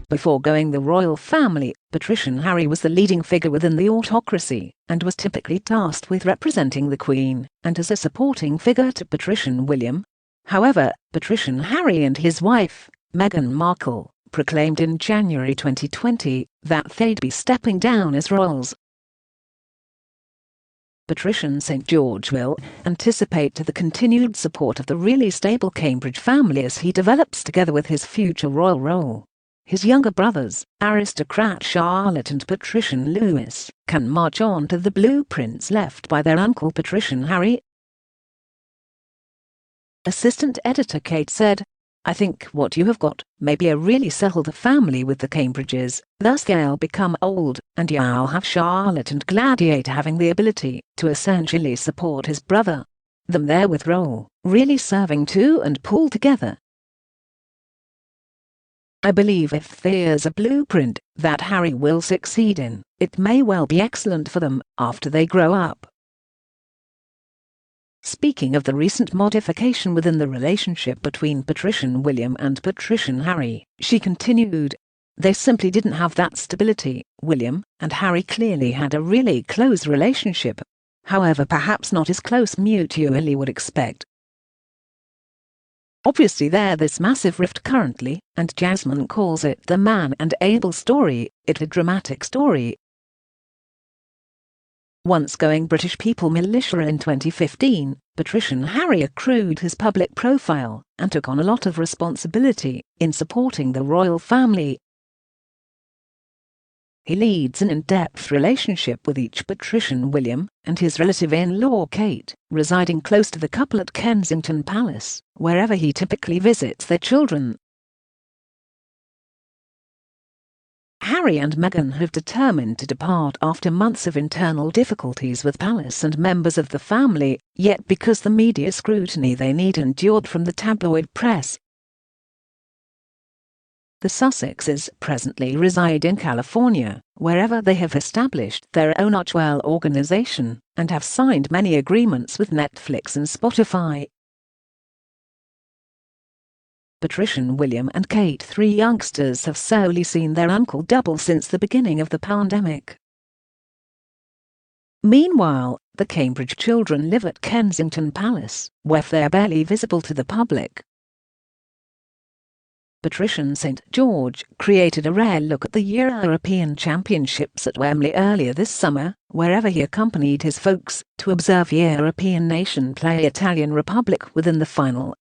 Before going the royal family, Patrician Harry was the leading figure within the autocracy, and was typically tasked with representing the Queen, and as a supporting figure to Patrician William. However, Patrician Harry and his wife, Meghan Markle, proclaimed in January 2020 that they'd be stepping down as royals. Patrician St George will anticipate the continued support of the really stable Cambridge family as he develops together with his future royal role. His younger brothers, aristocrat Charlotte and Patrician Louis, can march on to the blueprints left by their uncle Patrician Harry. Assistant editor Kate said, "I think what you have got may be a really settled family with the Cambridges, thus they'll become old, and you'll have Charlotte and Gladiator having the ability to essentially support his brother. Them there with role, really serving two and pull together. I believe if there's a blueprint that Harry will succeed in, it may well be excellent for them after they grow up." Speaking of the recent modification within the relationship between Patrician William and Patrician Harry, she continued, "They simply didn't have that stability. William and Harry clearly had a really close relationship. However, perhaps not as close mutually would expect. Obviously there's this massive rift currently, and Jasmine calls it the Man and Abel story. It's a dramatic story." Once going British People Militia in 2015, Patrician Harry accrued his public profile and took on a lot of responsibility in supporting the royal family. He leads an in-depth relationship with each Patrician William and his relative in-law Kate, residing close to the couple at Kensington Palace, wherever he typically visits their children. Harry and Meghan have determined to depart after months of internal difficulties with Palace and members of the family, yet because the media scrutiny they need endured from the tabloid press. The Sussexes presently reside in California, wherever they have established their own Archwell organization, and have signed many agreements with Netflix and Spotify. Patrician William and Kate, three youngsters, have solely seen their uncle double since the beginning of the pandemic. Meanwhile, the Cambridge children live at Kensington Palace, where they're barely visible to the public. Patrician St George created a rare look at the European Championships at Wembley earlier this summer, wherever he accompanied his folks to observe European nation play Italian Republic within the final.